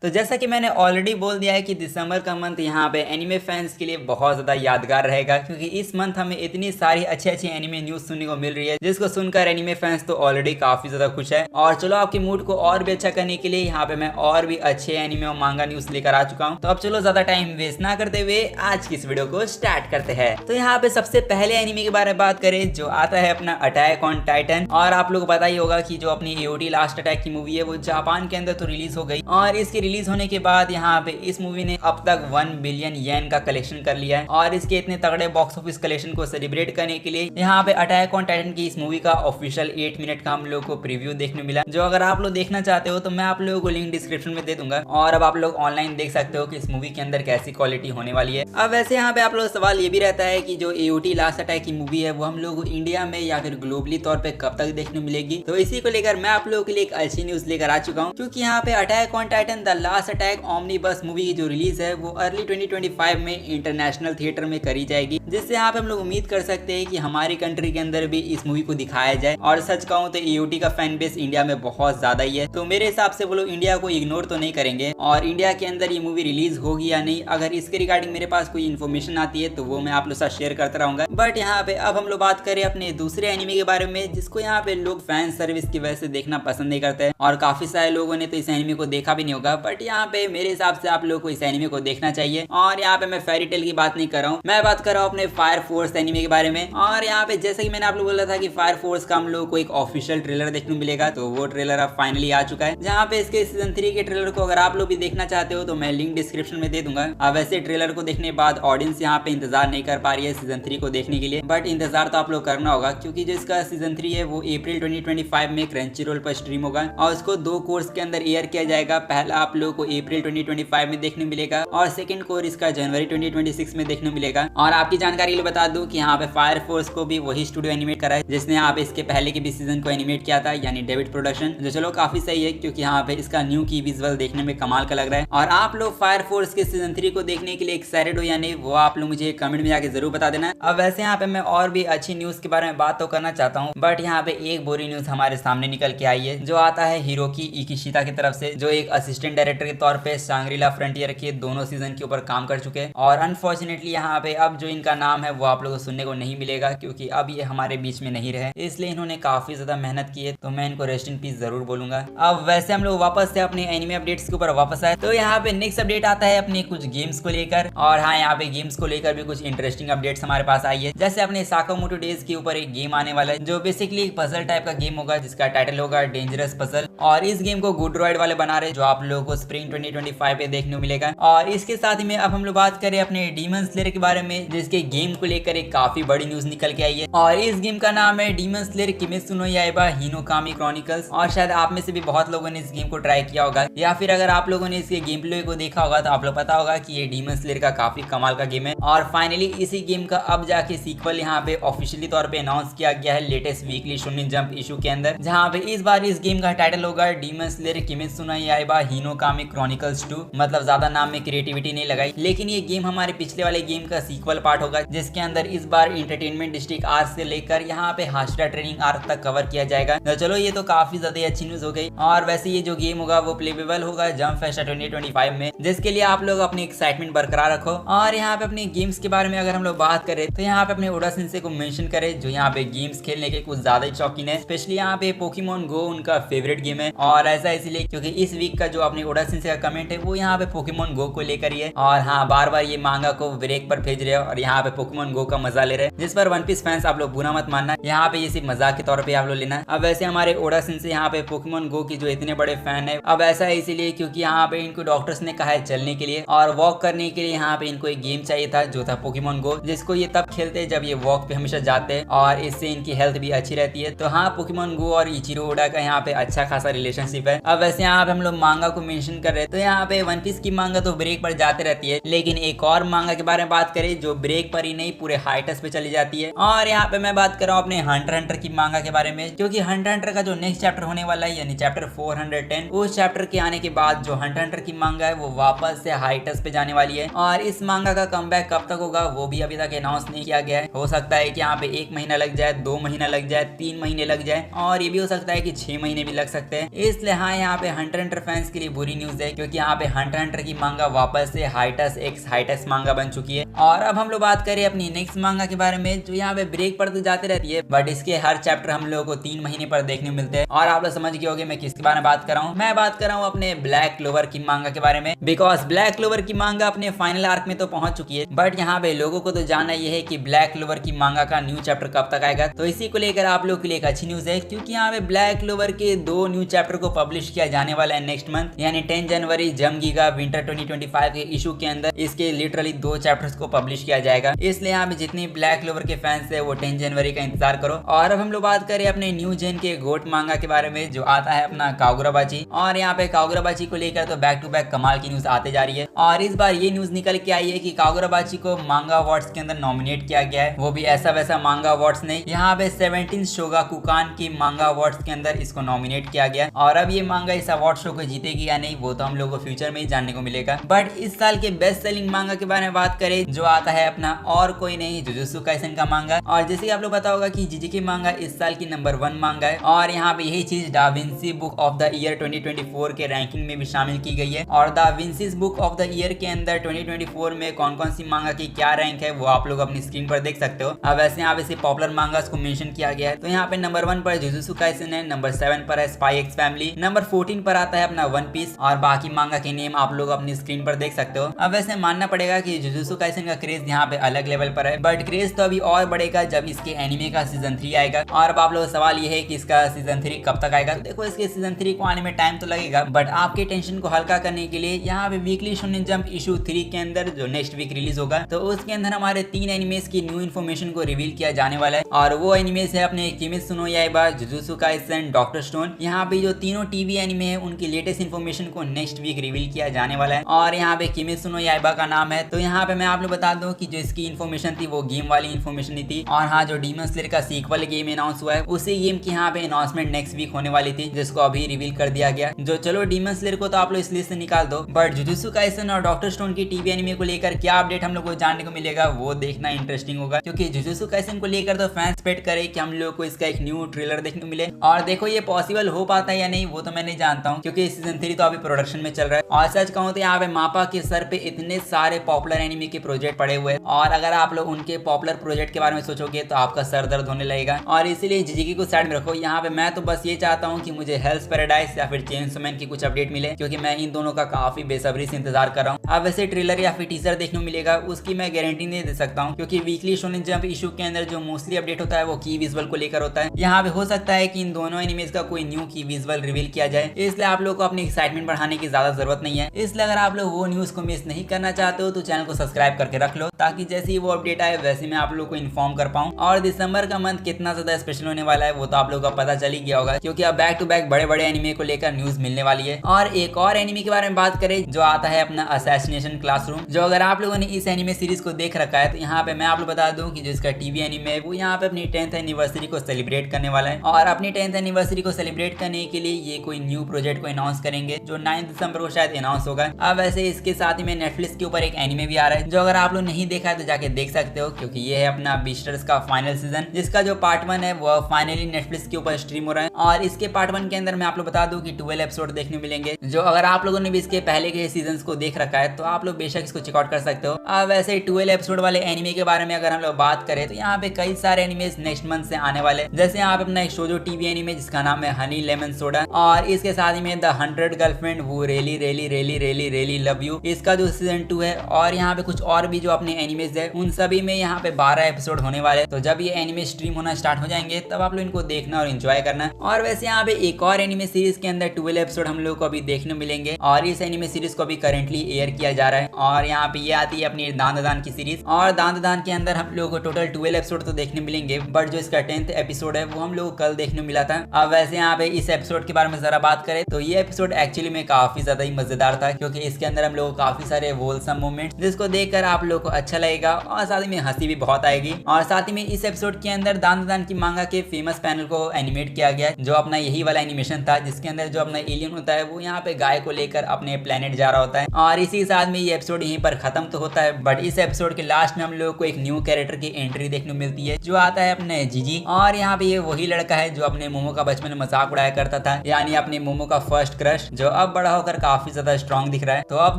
तो जैसा कि मैंने ऑलरेडी बोल दिया है कि दिसंबर का मंथ यहाँ पे एनिमे फैंस के लिए बहुत ज़्यादा यादगार रहेगा, क्योंकि इस मंथ हमें इतनी सारी अच्छी अच्छी एनिमे न्यूज़ सुनने को मिल रही है, जिसको सुनकर एनिमे फैंस तो ऑलरेडी काफ़ी ज़्यादा खुश है। और चलो आपके मूड को और भी अच्छा करने के लिए यहाँ पे मैं और भी अच्छे एनिमे और मांगा न्यूज़ लेकर आ चुका हूँ। तो अब चलो ज़्यादा टाइम वेस्ट ना करते हुए आज की इस वीडियो को स्टार्ट करते हैं। तो यहाँ पे सबसे पहले एनिमे के बारे में बात करें जो आता है अपना अटैक ऑन टाइटन। और आप लोग को पता ही होगा कि जो अपनी AOT लास्ट अटैक की मूवी है वो जापान के अंदर तो रिलीज हो गई, और इसके रिलीज होने के बाद यहाँ पे इस मूवी ने अब तक 1 बिलियन येन का कलेक्शन कर लिया है। और इसके इतने तगड़े बॉक्स ऑफिस कलेक्शन को सेलिब्रेट करने के लिए यहाँ पे अटैक ऑन टाइटन की इस मूवी का ऑफिशियल 8 मिनट का हम लोग को प्रीव्यू देखने मिला, जो अगर आप लोग देखना चाहते हो तो मैं आप लोगों को लिंक डिस्क्रिप्शन में दे दूंगा, और अब आप लोग ऑनलाइन देख सकते हो कि इस मूवी के अंदर कैसी क्वालिटी होने वाली है। अब वैसे यहाँ पे आप लोग सवाल ये भी रहता है कि जो AOT लास्ट अटैक की मूवी है वो हम लोग को इंडिया में या फिर ग्लोबली तौर पे कब तक देखने मिलेगी। तो इसी को लेकर मैं आप लोगों के लिए एक अच्छी न्यूज लेकर आ चुका हूँ, क्योंकि यहाँ पे attack on Titan the last attack omnibus movie की जो रिलीज है वो अर्ली 2025 में इंटरनेशनल थिएटर में करी जाएगी, जिससे यहाँ पे हम लोग उम्मीद कर सकते हैं कि हमारी कंट्री के अंदर भी इस मूवी को दिखाया जाए। और सच कहूँ तो AOT का फैन बेस इंडिया में बहुत ज्यादा ही है, तो मेरे हिसाब से वो लोग इंडिया को इग्नोर तो नहीं करेंगे, और इंडिया के अंदर ये मूवी रिलीज होगी या नहीं, अगर इसके रिगार्डिंग मेरे पास कोई इन्फॉर्मेशन आती है तो वो मैं आप लोग साथ शेयर करता रहूंगा। बट यहाँ पे अब हम लोग बात करें अपने दूसरे एनिमे के बारे में, जिसको यहाँ पे लोग फैन सर्विस की वजह से देखना पसंद नहीं करते हैं, और काफी सारे लोगों ने तो इस एनिमे को देखा भी नहीं होगा। बट यहाँ पे मेरे हिसाब से आप लोग को इस एनिमे को देखना चाहिए। और यहाँ पे मैं फेरी टेल की बात नहीं कर रहा हूँ, मैं बात कर रहा हूँ अपने फायर फोर्स एनिमे के बारे में। और यहाँ पे जैसे कि मैंने आप लोग बोला था कि फायर फोर्स का हम लोग को एक ऑफिशियल ट्रेलर देखने को मिलेगा, तो वो ट्रेलर अब फाइनली आ चुका है, जहाँ पे इसके सीजन 3 के ट्रेलर को अगर आप लोग भी देखना चाहते हो तो मैं लिंक डिस्क्रिप्शन में दे दूंगा। अब वैसे ट्रेलर को देखने के बाद ऑडियंस यहाँ पे इंतजार नहीं कर पा रही है सीजन 3 को देखने के लिए, बट इंतजार तो आप लोग करना होगा, क्योंकि जो इसका सीजन 3 है वो अप्रैल 2025 में क्रंची रोल पर स्ट्रीम होगा, और उसको 2 कोर्स के अंदर एयर किया जाएगा। पहला आप लोग को अप्रैल 2025 में देखने मिलेगा, और सेकंड कोर इसका जनवरी 2026 में देखने मिलेगा। और आपकी जानकारी के लिए बता दूं कि यहाँ पे फायर फोर्स को भी वही स्टूडियो एनिमेट करा है जिसने यहाँ पे इसके पहले के भी सीजन को एनिमेट किया था, यानी डेविड प्रोडक्शन, जो चलो काफी सही है, क्योंकि यहाँ पे इसका न्यू की विजुअल देखने में कमाल का लग रहा है। और आप लोग फायर फोर्स के सीजन 3 को देखने के लिए एक्साइटेड हो या नहीं, वो आप लोग मुझे कमेंट में जाके जरूर बता देना। अब वैसे यहाँ पे मैं और भी अच्छी न्यूज के बारे में बात तो करना चाहता हूँ, बट यहाँ पे एक बुरी न्यूज हमारे सामने निकल के आई है, जो आता है हिरोकी इकिशिता की तरफ से, जो एक असिस्टेंट डायरेक्टर के तौर पे सांग्रीला फ्रंटियर के दोनों सीजन के ऊपर काम कर चुके हैं। और अनफॉर्चुनेटली यहाँ पे अब जो इनका नाम है वो आप लोगों को सुनने को नहीं मिलेगा, क्योंकि अब ये हमारे बीच में नहीं रहे, इसलिए इन्होंने काफी ज्यादा मेहनत की है, तो मैं इनको रेस्ट इन पीस जरूर बोलूंगा। अब वैसे हम लोग वापस से अपने एनिमे अपडेट्स के ऊपर वापस आए, तो यहाँ पे नेक्स्ट अपडेट आता है अपने कुछ गेम्स को लेकर। और हाँ, यहाँ पे गेम्स को लेकर भी कुछ इंटरेस्टिंग अपडेट्स हमारे पास आई है, जैसे अपने साकामोटो डेज के ऊपर एक गेम आने वाला है, जो बेसिकली एक पजल टाइप का गेम होगा, जिसका टाइटल होगा डेंजरस पजल। और इस गेम को गुडरॉइड वाले बना रहे, जो आप लोगों को स्प्रिंग 2025 पे देखने को मिलेगा। और इसके साथ ही में अब हम लोग बात करें अपने डीमन स्लेयर के बारे में, जिसके गेम को लेकर एक काफी बड़ी न्यूज निकल के आई है, और इस गेम का नाम है Demon Slayer Kimetsu no Yaiba Hinokami Chronicles. और शायद आप में से भी बहुत लोगों ने इस गेम को ट्राई किया होगा, या फिर अगर आप लोगों ने इसके गेम प्ले को देखा होगा तो आप लोग पता होगा कि ये डीमन स्लेयर का काफी कमाल का गेम है। और फाइनली इसी गेम का अब जाके सीक्वल यहाँ पे ऑफिशियली तौर पे अनाउंस किया गया है latest weekly shonen jump issue के अंदर, जहाँ पे इस बार इस गेम का टाइटल होगा Demon Slayer Kimetsu no Yaiba Hinokami Chronicles 2। मतलब ज्यादा नाम में क्रिएटिविटी नहीं लगाई, लेकिन ये गेम हमारे पिछले वाले गेम का सीक्वल पार्ट होगा, जिसके अंदर इस बार इंटरटेनमेंट डिस्ट्रिक्ट आर्क से लेकर यहाँ पे हाशिरा ट्रेनिंग आर्क तक कवर किया जाएगा। तो चलो ये तो काफी ज्यादा अच्छी न्यूज हो गई। और वैसे ये जो गेम होगा वो प्लेबल होगा जंप फेस्टा 2025 में, जिसके लिए आप लोग अपनी एक्साइटमेंट बरकरार रखो। और यहाँ पे अपने गेम्स के बारे में अगर हम लोग बात करें तो यहाँ पे अपने ओडा सेंसे को मेंशन करें, जो यहाँ पे गेम्स खेलने के कुछ ज्यादा ही शौकीन है। स्पेशली यहाँ पे पोकेमॉन गो उनका फेवरेट गेम है, और ऐसा इसलिए क्योंकि इस वीक का जो अपने ओडा सेंसे का कमेंट है वो यहाँ पे पोकेमॉन गो को लेकर ही है। और हाँ, बार बार ये मांगा को ब्रेक पर भेज रहे हो और यहाँ पे पोकेमॉन गो का मजा ले रहे हैं, जिस पर वन पीस फैंस आप लोग बुरा मत मानना, यहाँ पे ये सिर्फ मजाक के तौर पे आप लोग लेना। अब वैसे हमारे ओडा सेंसे यहाँ पे पोकेमॉन गो की जो इतने बड़े फैन है, अब ऐसा है इसीलिए क्योंकि यहाँ पे इनको डॉक्टर्स ने कहा है चलने के लिए और वॉक करने के लिए यहाँ पे इनको एक गेम चाहिए था, जो था पोकेमॉन गो, जिसको ये तब खेलते हैं जब ये वॉक पे हमेशा जाते हैं, और इससे इनकी हेल्थ भी अच्छी रहती है। तो हाँ, पोकेमॉन गो और इचिरो ओडा का यहाँ पे अच्छा खासा रिलेशनशिप है। अब वैसे यहाँ पे हम लोग मांगा को मेंशन कर रहे हैं, तो यहाँ पे वन पीस की मांगा तो ब्रेक पर जाते रहती है, लेकिन एक और मांगा के बारे में बात करें जो ब्रेक पर ही नहीं पूरे हाइटस पे चली जाती है। और यहाँ पे मैं बात कर रहा हूँ अपने हंटर हंटर की मांगा के बारे में, क्योंकि हंटर हंटर का जो नेक्स्ट चैप्टर होने वाला है, यानी चैप्टर 410, उस चैप्टर के आने के बाद जो हंटर हंटर की मांगा है वो वापस से हाइटस पे जाने वाली है। और इस मांगा का कमबैक कब तक होगा वो भी अभी तक अनाउंस नहीं किया गया है। हो सकता है कि यहाँ पे 1 महीना लग जाए, 2 महीना लग जाए, 3 महीने लग जाए, और ये भी हो सकता है कि 6 महीने भी लग सकते हैं। इसलिए हाँ, यहाँ पे हंटर हंटर फैंस के लिए बुरी बुरी न्यूज है, क्योंकि यहाँ पे हंटर हंटर की मांगा वापस से हाइटस एक्स हाइटस मांगा बन चुकी है। और अब हम लोग बात करें अपनी नेक्स्ट मांगा के बारे में, जो यहाँ पे ब्रेक पड़ती जाती रहती है, बट इसके हर चैप्टर हम लोगों को 3 महीने पर देखने मिलते हैं। और आप लोग समझ गए होंगे मैं किसके बारे में बात कर रहा हूँ। मैं बात कर रहा हूँ अपने ब्लैक क्लोवर की मांगा के बारे में, बिकॉज ब्लैक क्लोवर की मांगा अपने फाइनल आर्क में तो पहुंच चुकी है, बट यहाँ पे लोगों को तो जानना यह है कि ब्लैक क्लोवर की मांगा का न्यू चैप्टर कब तक आएगा। तो इसी को लेकर आप लोग के लिए एक अच्छी न्यूज है, क्योंकि यहाँ पे ब्लैक क्लोवर के 2 न्यू चैप्टर को पब्लिश किया जाने वाला है नेक्स्ट मंथ, यानी 10 जनवरी जम गीगा विंटर 2025 के इशू के अंदर इसके लिटरली 2 चैप्टर्स को पब्लिश किया जाएगा। इसलिए यहाँ पे जितने ब्लैक क्लोवर के फैंस है वो 10 जनवरी का इंतजार करो। और अब हम लोग बात करें अपने न्यू जेन के गोट मांगा के बारे में, जो आता है अपना कागुराबाची। और यहाँ पे कागुराबाची को लेकर तो बैक टू बैक कमाल की न्यूज आते जा रही है, और इस बार ये न्यूज निकल के आई है कि कागुराबाची को मांगा अवार्ड्स के अंदर नॉमिनेट किया गया है, वो भी ऐसा वैसा मांगा अवार्ड्स नहीं, यहाँ पे 17 शोगाकुकान की मांगा अवार्ड्स के अंदर इसको नॉमिनेट किया गया। और अब ये मांगा इस अवार्ड शो को जीतेगी या नहीं वो तो हम लोग को फ्यूचर में ही जानने को मिलेगा। बट इस साल के बेस्ट सेलिंग मांगा के बारे में बात करें, जो आता है अपना और कोई नहीं जुजुत्सु काइसेन का मांगा। और जैसे कि आप लोग पता होगा कि जीजीके मांगा इस साल की नंबर 1 मांगा है, और यहाँ पे यही चीज da Vinci book of the year 2024 के रैंकिंग में भी शामिल की गई है। और दा विंसीज बुक ऑफ द ईयर के अंदर 2024 में कौन कौन सी मांगा की क्या रैंक है वो आप लोग अपनी स्क्रीन पर देख सकते हो। अब वैसे यहाँ पे पॉपुलर मांगास को मेंशन किया गया है, तो यहाँ पे नंबर 1 पर जुजुत्सु काइसेन है, नंबर 7 पर है स्पाई एक्स फैमिली, नंबर 14 पर आता है अपना वन पीस, और बाकी मांगा के नेम आप लोग अपनी स्क्रीन पर देख सकते हो। अब वैसे मानना पड़ेगा कि जुजुत्सु काइसेन का क्रेज यहाँ पे अलग लेवल पर है, बट क्रेज तो अभी और बढ़ेगा जब इसके एनिमे का सीजन 3 आएगा। और अब आप लोग सवाल ये है कि इसका सीजन 3 कब तक आएगा। तो देखो इसके सीजन 3 को आने में टाइम तो लगेगा, बट आपके टेंशन को हल्का करने के लिए यहाँ पे वीकली शोनेन जंप इशू 3 के अंदर जो नेक्स्ट वीक रिलीज होगा, तो उसके अंदर हमारे 3 एनिमेस की न्यू इन्फॉर्मेशन को रिवील किया जाने वाला है। और वो एनिमेस है अपने Kimetsu no Yaiba, Jujutsu Kaisen, Doctor Stone. यहाँ पे जो तीनों टीवी एनिमे है उनकी लेटेस्ट इन्फॉर्मेशन को नेक्स्ट वीक रिवील किया जाने वाला है। और यहाँ पे किमित्सु नो याइबा का नाम है, तो यहाँ पे मैं आप लोग बता दूं कि जो इसकी इन्फॉर्मेशन थी वो गेम वाली इन्फॉर्मेशन नहीं थी। और हाँ, जो डीमन स्लेयर का सीक्वल गेम अनाउंस हुआ है, उसी गेम की यहाँ पे अनाउंसमेंट नेक्स्ट वीक होने वाली थी, जिसको अभी रिवील कर दिया गया। जो चलो डीमन स्लेयर को तो आप लोग इस लिस्ट से निकाल दो, बट जुजुत्सु काइसेन और डॉक्टर स्टोन की टीवी एनिमे को लेकर क्या अपडेट हम लोग को जानने को मिलेगा वो देखना इंटरेस्टिंग होगा, क्योंकि जुजुत्सु काइसेन को लेकर तो फैंस एक्सपेक्ट करे कि हम लोग को इसका एक न्यू ट्रेलर देखने को मिले। और देखो ये पॉसिबल हो पाता है या नहीं वो तो मैं नहीं जानता हूँ, क्योंकि सीजन 3 तो अभी प्रोडक्शन में चल रहा है। और सच कहूँ तो यहाँ पे मापा के सर पे इतने सारे पॉपुलर एनिमे के प्रोजेक्ट पड़े हुए हैं, और अगर आप लोग उनके पॉपुलर प्रोजेक्ट के बारे में सोचोगे तो आपका सर दर्द होने लगेगा। और इसीलिए जीजीके को साइड में रखो। यहाँ पे मैं तो बस ये चाहता हूँ कि मुझे हेल्स पैराडाइज या फिर चेनसो मैन की कुछ अपडेट मिले, क्योंकि मैं इन दोनों का काफी बेसब्री से इंतजार कर रहा हूँ। अब वैसे ट्रेलर या फिर टीजर देखने को मिलेगा उसकी मैं गारंटी नहीं दे सकता हूँ, क्योंकि वीकली शोनेन जंप इशू के अंदर जो मोस्टली अपडेट होता है वो की विजुअल को लेकर होता है। यहाँ पे हो सकता है कि इन दोनों एनिमेज का कोई न्यू की विजुअल रिवील किया जाए, इसलिए आप लोग को अपनी एक्साइटमेंट बढ़ाने की ज्यादा जरूरत नहीं है। इसलिए अगर आप लोग वो न्यूज को मिस नहीं करना चाहते हो तो चैनल को सब्सक्राइब करके रख लो, ताकि जैसे ही वो अपडेट आए वैसे मैं आप लोग को इन्फॉर्म कर पाऊँ। और दिसंबर का मंथ कितना ज्यादा स्पेशल होने वाला है वो तो आप लोगों को पता चल ही गया होगा, क्योंकि अब बैक टू बैक बड़े बड़े एनिमे को लेकर न्यूज मिलने वाली है। और एक और एनिमे के बारे में बात करें जो आता है अपना असैसिनेशन क्लासरूम, जो अगर आप लोगों ने इस एनिमे सीरीज को देख रखा है तो यहाँ पे मैं आप लोग बता दूं कि जो इसका टीवी एनिमे है वो यहाँ पे अपनी 10th एनिवर्सरी को सेलिब्रेट करने वाला है। और अपनी 10th एनिवर्सरी को सेलिब्रेट करने के लिए ये कोई न्यू प्रोजेक्ट को अनाउंस करेंगे, जो 9 दिसंबर को शायद अनाउंस होगा। अब वैसे इसके साथ ही में नेटफ्लिक्स के ऊपर एक एनिमे भी आ रहा है, जो अगर आप लोग नहीं देखा है तो जाके देख सकते हो, क्योंकि ये है अपना बीस्टर्स का फाइनल सीजन, जिसका जो पार्ट 1 है वो फाइनली नेटफ्लिक्स के ऊपर स्ट्रीम हो रहा है। और इसके पार्ट 1 के अंदर मैं आप लोग बता दूं कि 12 एपिसोड देखने मिलेंगे, जो अगर आप लोगों ने भी इसके पहले के सीजन को देख रखा है तो आप लोग बेशक इसको चेकआउट कर सकते हो। अब वैसे 12 एपिसोड वाले एनिमे के बारे में अगर हम लोग बात करें तो यहाँ पे कई सारे एनिमेज नेक्स्ट मंथ से आने वाले, जैसे यहाँ पे अपना एक शोजो टीवी एनिमे जिसका नाम है हनी लेमन सोडा, और इसके साथ ही में द 100 गर्लफ्रेंड वो really really really really really love you, इसका जो सीजन 2 है। और यहाँ पे कुछ और भी जो अपने एनिमेज है उन सभी में यहाँ पे 12 एपिसोड होने वाले, तो जब ये एनिमे स्ट्रीम होना स्टार्ट हो जाएंगे तब आप लोग इनको देखना और एंजॉय करना। और वैसे यहाँ पे एक और एनिमे सीरीज के अंदर 12 एपिसोड हम लोग को अभी देखने मिलेंगे, और इस एनिमे सीरीज को अभी करेंटली एयर किया जा रहा है। और यहाँ पे ये आती है अपनी दान की सीरीज, और दान के अंदर हम लोग को टोटल 12 एपिसोड तो देखने मिलेंगे, बट जो इसका 10th एपिसोड है वो हम लोग कल देखने मिला था। अब वैसे यहाँ पे इस एपिसोड के बारे में जरा बात करें तो ये एपिसोड एक्चुअली में काफी ज्यादा ही मजेदार था, क्योंकि इसके अंदर हम लोग को काफी सारे वोलसम मोमेंट्स जिसको देखकर आप लोग को अच्छा लगेगा, और साथ ही में हंसी भी बहुत आएगी। और साथ ही में इस एपिसोड के अंदर दान की मांगा के फेमस पैनल को एनिमेट किया गया, जो अपना यही वाला एनिमेशन था जिसके अंदर जो अपना एलियन होता है वो यहाँ पे गाय को लेकर अपने प्लेनेट जा रहा होता है। और इसी के साथ में ये एपिसोड यहीं पर खत्म तो होता है, बट इस एपिसोड के लास्ट में हम लोग को एक न्यू कैरेक्टर की एंट्री देखने को मिलती है, जो आता है अपने जीजी। और यहाँ पे ये वही लड़का है जो अपने मोमो का बचपन में मजाक उड़ाया करता था, यानी अपने मोमो का फर्स्ट क्रश, जो अब बड़ा होकर काफी ज्यादा स्ट्रॉन्ग दिख रहा है। तो अब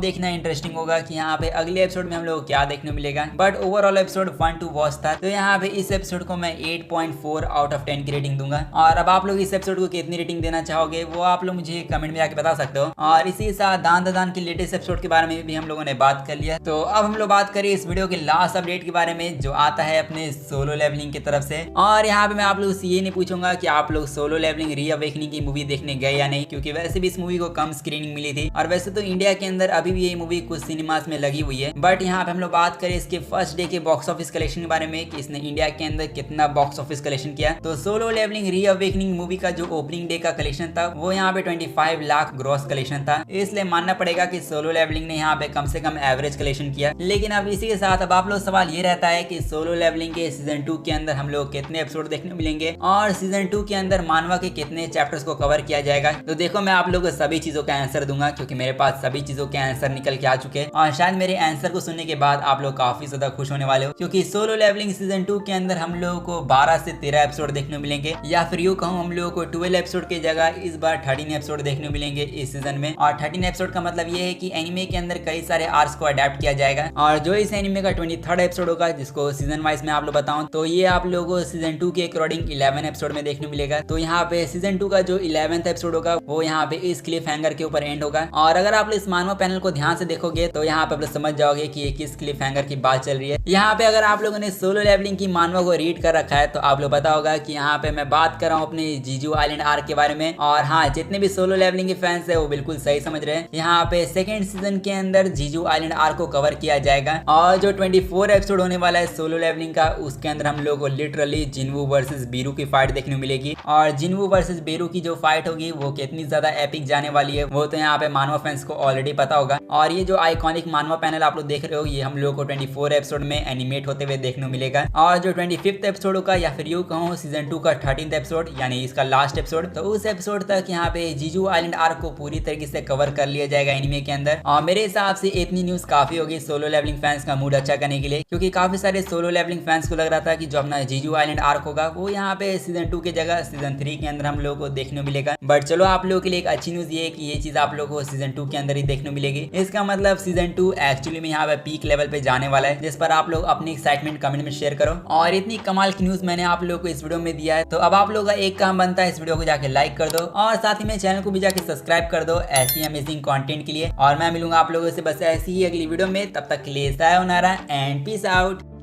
देखना इंटरेस्टिंग होगा कि यहाँ पे अगले एपिसोड में हम लोग को क्या देखने मिलेगा। But overall episode 1 to watch था, तो यहाँ पे इस एपिसोड को मैं 8.4 आउट ऑफ 10 की रेटिंग दूंगा। और अब आप लोग इस एपिसोड को कितनी रेटिंग देना चाहोगे वो आप लोग मुझे कमेंट में आके बता सकते हो। और इसी के साथ दान दान के लेटेस्ट एपिसोड के बारे में भी हम लोगों ने बात कर लिया। तो अब हम लोग बात करें इस वीडियो के लास्ट अपडेट के बारे में जो आता है अपने सोलो लेवलिंग की तरफ से। और यहाँ पे मैं आप लोगों से ये नहीं पूछूंगा कि आप लोग सोलो लेवलिंग रीअवेकनिंग की मूवी देखने गए या नहीं, क्योंकि वैसे भी इस मूवी को कम स्क्रीनिंग मिली थी और वैसे तो इंडिया के अंदर अभी भी ये मूवी कुछ सिनेमास में लगी हुई है। बट यहाँ पे हम लोग बात करें इसके फर्स्ट डे के बॉक्स ऑफिस कलेक्शन के बारे में कि इसने इंडिया के अंदर कितना बॉक्स ऑफिस कलेक्शन किया। तो सोलो लेवलिंग रीअवेकनिंग मूवी का जो ओपनिंग डे का कलेक्शन था वो यहाँ पे 25 लाख ग्रॉस कलेक्शन था, इसलिए मानना पड़ेगा कि सोलो लेवलिंग ने यहाँ पे कम से कम एवरेज कलेक्शन किया। लेकिन अब इसी के साथ अब आप लोग सवाल ये रहता है कि सोलो लेवलिंग के सीजन 2 के अंदर हम लोग कितने एपिसोड देखने मिलेंगे और सीजन 2 के अंदर मानवा के कितने चैप्टर्स को कवर किया जाएगा। तो देखो मैं आप लोगों को सभी चीजों का आंसर दूंगा क्योंकि मेरे पास सभी चीजों के आंसर निकल के आ चुके हैं और शायद मेरे आंसर को सुनने के बाद आप लोग काफी ज्यादा खुश होने वाले हो, क्योंकि सोलो लेवलिंग सीजन 2 के अंदर हम लोगों को 12 से 13 एपिसोड देखने मिलेंगे, या फिर यूं कहूं हम लोगों को 12 एपिसोड की जगह इस बार 13 एपिसोड देखने मिलेंगे इस सीजन में। और 13 एपिसोड का मतलब ये है कि एनिमे के अंदर कई सारे आर्क्स को अडेप्ट किया जाएगा और जो इस एनिमे का 23rd एपिसोड होगा जिसको सीजन वाइज में आप लोग बताऊं तो ये आप लोगों को सीजन 2 के अकॉर्डिंग 11 एपिसोड में देखने मिलेगा। तो यहाँ पे सीजन 2 का जो 11th एपिसोड होगा वो यहाँ पे इस क्लिफ हैंगर के ऊपर एंड होगा। और अगर आप इस मानवा पैनल को ध्यान से देखोगे तो यहाँ पे आप लोग समझ जाओगे कि ये किस क्लिफ हैंगर की बात चल रही है। यहाँ पे अगर आप लोगों ने सोलो लेवलिंग की मानवा को रीड कर रखा है तो आप लोग पता होगा कि यहाँ पे मैं बात कर रहा हूँ अपने जीजू आइलैंड आर्क के बारे में। और हाँ, जितने भी सोलो लेवलिंग के फैंस है वो बिल्कुल सही समझ रहे हैं। यहाँ पे सेकंड सीजन के अंदर जीजू आइलैंड आर्क को कवर किया जाएगा और जो 24 एपिसोड होने वाला है सोलो लेवलिंग का उसके अंदर हम लोग को लिटरली जिनवू वर्सेस बीरू की फाइट देखने मिलेगी। और जिनवू वर्सेस बीरू की जो फाइट होगी वो कितनी ज्यादा एपिक जाने वाली है वो तो यहाँ पे मानवा फैंस को ऑलरेडी पता होगा। और ये जो आइकॉनिक मानवा पैनल आप लोग देख रहे हो ये हम लोग को 24 एपिसोड में एनिमेट होते हुए देखने मिलेगा। और जो 25th एपिसोड होगा या फिर यूं कहूं सीजन 2 का 13th एपिसोड यानी इसका लास्ट एपिसोड, तो उस एपिसोड तक यहाँ पे जीजू आइलैंड आर्क को पूरी तरीके से कवर कर लिया जाएगा एनिमे के अंदर। और मेरे हिसाब से इतनी न्यूज काफी होगी सोलो लेवलिंग फैंस का मूड अच्छा करने के लिए, क्योंकि काफी सारे सोलो लेवलिंग फैंस को लग रहा था कि जो अपना जीजू आइलैंड आर्क होगा वो यहाँ पे सीजन 2 की जगह सीजन 3 के अंदर हम लोग को देखने मिलेगा। बट चलो आप लोगों के लिए एक अच्छी न्यूज ये है कि ये चीज आप लोगों को सीजन 2 के अंदर ही देखने मिलेगी। इसका मतलब सीजन 2 एक्चुअली में यहाँ पे पीक लेवल पे जाने वाला है, जिस पर आप लोग अपनी एक्साइटमेंट कमेंट में शेयर करो। और इतनी कमाल की न्यूज मैंने आप लोगों को इस वीडियो में दिया है, तो अब आप लोगों का एक काम बनता है इस वीडियो को जाके लाइक कर दो और साथ ही में चैनल को भी जाके सब्सक्राइब कर दो ऐसी अमेजिंग कंटेंट के लिए। और मैं मिलूंगा आप लोगों से बस ऐसी ही अगली वीडियो में, तब तक के लिए सायोनारा एंड पीस आउट।